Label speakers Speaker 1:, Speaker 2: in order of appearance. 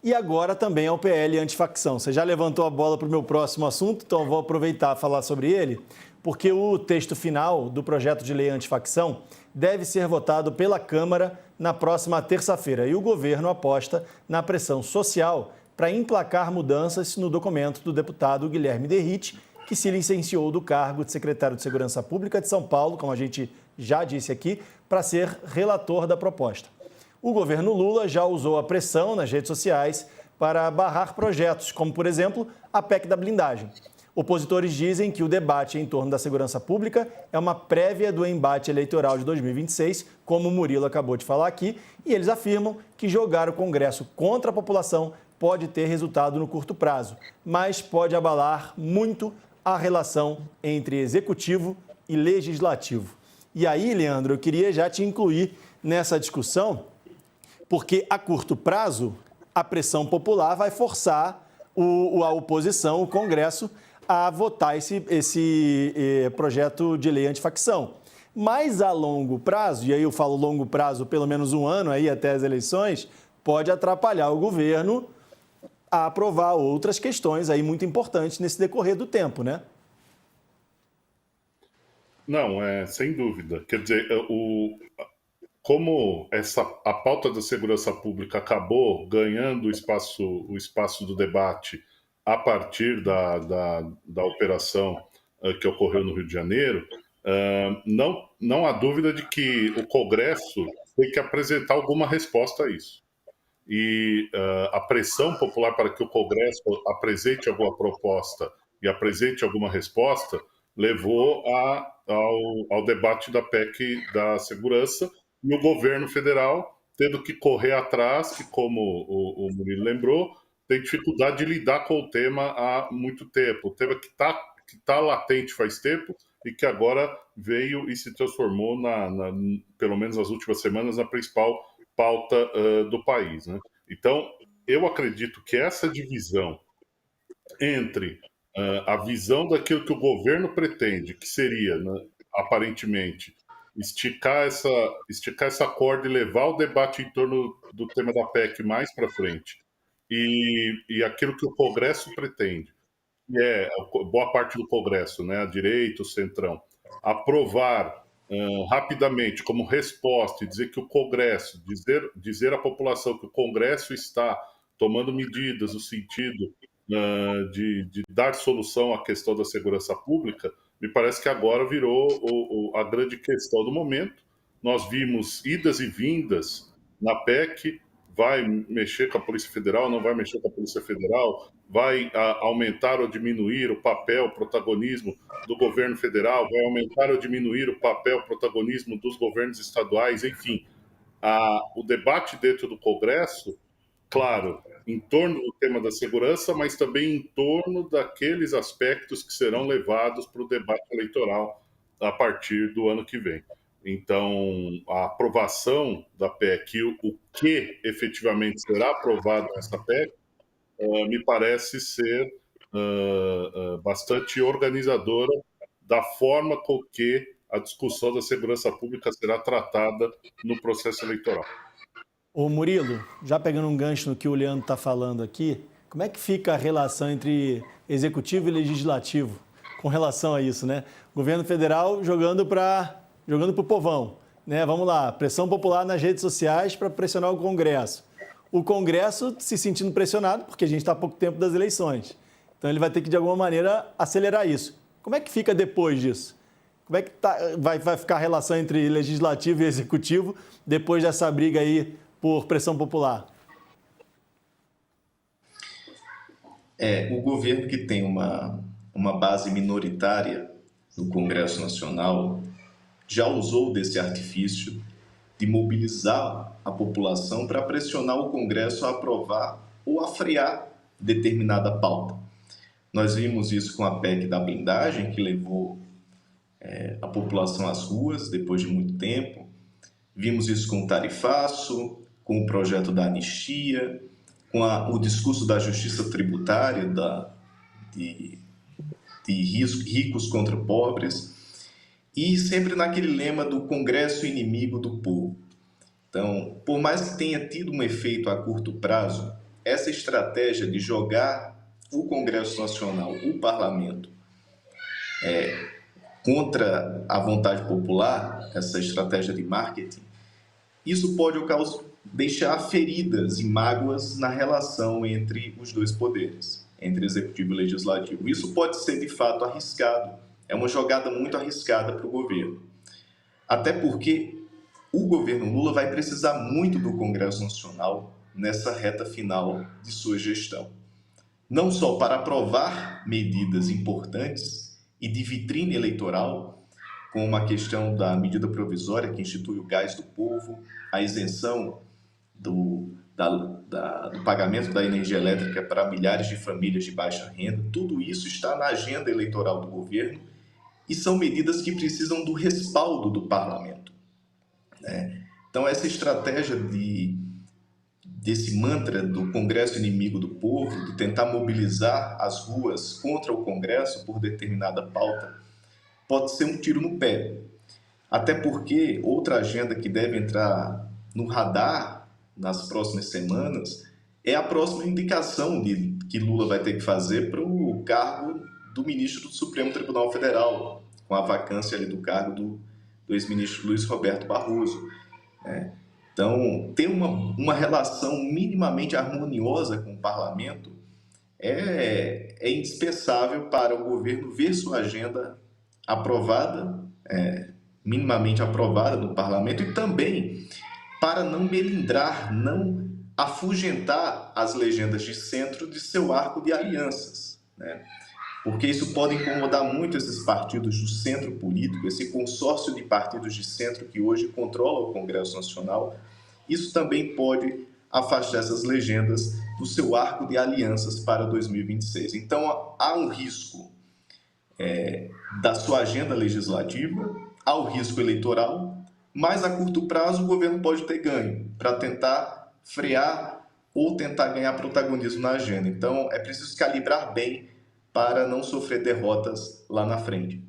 Speaker 1: E agora também é o PL antifacção. Você já levantou a bola para o meu próximo assunto, então eu vou aproveitar e falar sobre ele, porque o texto final do projeto de lei antifacção deve ser votado pela Câmara na próxima terça-feira. E o governo aposta na pressão social para emplacar mudanças no documento do deputado Guilherme Derrite, que se licenciou do cargo de secretário de Segurança Pública de São Paulo, como a gente já disse aqui, para ser relator da proposta. O governo Lula já usou a pressão nas redes sociais para barrar projetos, como, por exemplo, a PEC da blindagem. Opositores dizem que o debate em torno da segurança pública é uma prévia do embate eleitoral de 2026, como o Murilo acabou de falar aqui, e eles afirmam que jogar o Congresso contra a população pode ter resultado no curto prazo, mas pode abalar muito a relação entre executivo e legislativo. E aí, Leandro, eu queria já te incluir nessa discussão, porque a curto prazo a pressão popular vai forçar a oposição, o Congresso, a votar esse projeto de lei antifacção. Mas a longo prazo, e aí eu falo longo prazo, pelo menos um ano aí até as eleições, pode atrapalhar o governo a aprovar outras questões aí muito importantes nesse decorrer do tempo, né?
Speaker 2: Não, sem dúvida. Quer dizer, como a pauta da segurança pública acabou ganhando o espaço do debate a partir da operação que ocorreu no Rio de Janeiro, não há dúvida de que o Congresso tem que apresentar alguma resposta a isso. E a pressão popular para que o Congresso apresente alguma proposta e apresente alguma resposta levou ao debate da PEC da segurança e o governo federal tendo que correr atrás, que, como o Murilo lembrou, tem dificuldade de lidar com o tema há muito tempo. O tema que tá latente faz tempo e que agora veio e se transformou, pelo menos nas últimas semanas, na principal pauta do país, né? Então, eu acredito que essa divisão entre a visão daquilo que o governo pretende, que seria, né, aparentemente, esticar essa corda e levar o debate em torno do tema da PEC mais para frente, e aquilo que o Congresso pretende, que é boa parte do Congresso, né, a direita, o centrão, aprovar rapidamente como resposta e dizer que o Congresso, dizer à população que o Congresso está tomando medidas no sentido de dar solução à questão da segurança pública, me parece que agora virou a grande questão do momento. Nós vimos idas e vindas na PEC, vai mexer com a Polícia Federal, não vai mexer com a Polícia Federal, vai aumentar ou diminuir o papel, o protagonismo do governo federal, vai aumentar ou diminuir o papel, o protagonismo dos governos estaduais, enfim. O debate dentro do Congresso, claro, em torno do tema da segurança, mas também em torno daqueles aspectos que serão levados para o debate eleitoral a partir do ano que vem. Então, a aprovação da PEC, o que efetivamente será aprovado nessa PEC, me parece ser bastante organizadora da forma com que a discussão da segurança pública será tratada no processo eleitoral.
Speaker 1: Ô Murilo, já pegando um gancho no que o Leandro está falando aqui, como é que fica a relação entre executivo e legislativo com relação a isso, né? O governo federal jogando para o povão, né? Vamos lá, pressão popular nas redes sociais para pressionar o Congresso. O Congresso se sentindo pressionado, porque a gente está há pouco tempo das eleições. Então ele vai ter que, de alguma maneira, acelerar isso. Como é que fica depois disso? Como é que vai ficar a relação entre legislativo e executivo depois dessa briga aí por pressão popular?
Speaker 3: O governo que tem uma base minoritária no Congresso Nacional já usou desse artifício de mobilizar a população para pressionar o Congresso a aprovar ou a frear determinada pauta. Nós vimos isso com a PEC da blindagem, que levou a população às ruas depois de muito tempo. Vimos isso com o tarifaço, com o projeto da anistia, com o discurso da justiça tributária, de ricos contra pobres, e sempre naquele lema do Congresso inimigo do povo. Então, por mais que tenha tido um efeito a curto prazo, essa estratégia de jogar o Congresso Nacional, o Parlamento, contra a vontade popular, essa estratégia de marketing, isso pode deixar feridas e mágoas na relação entre os dois poderes, entre executivo e legislativo. Isso pode ser, de fato, arriscado. É uma jogada muito arriscada para o governo. Até porque o governo Lula vai precisar muito do Congresso Nacional nessa reta final de sua gestão. Não só para aprovar medidas importantes e de vitrine eleitoral, como a questão da medida provisória que institui o gás do povo, a isenção do pagamento da energia elétrica para milhares de famílias de baixa renda, tudo isso está na agenda eleitoral do governo e são medidas que precisam do respaldo do parlamento, né? Então, essa estratégia desse mantra do Congresso inimigo do povo, de tentar mobilizar as ruas contra o Congresso por determinada pauta, pode ser um tiro no pé. Até porque outra agenda que deve entrar no radar nas próximas semanas é a próxima indicação que Lula vai ter que fazer para o cargo do ministro do Supremo Tribunal Federal, com a vacância ali do cargo do ex-ministro Luiz Roberto Barroso, né? Então, ter uma relação minimamente harmoniosa com o parlamento é indispensável para o governo ver sua agenda aprovada, minimamente aprovada no parlamento, e também para não melindrar, não afugentar as legendas de centro de seu arco de alianças, né? Porque isso pode incomodar muito esses partidos do centro político, esse consórcio de partidos de centro que hoje controla o Congresso Nacional. Isso também pode afastar essas legendas do seu arco de alianças para 2026. Então, há um risco da sua agenda legislativa, há o risco eleitoral, mas a curto prazo o governo pode ter ganho para tentar frear ou tentar ganhar protagonismo na agenda. Então, é preciso calibrar bem para não sofrer derrotas lá na frente.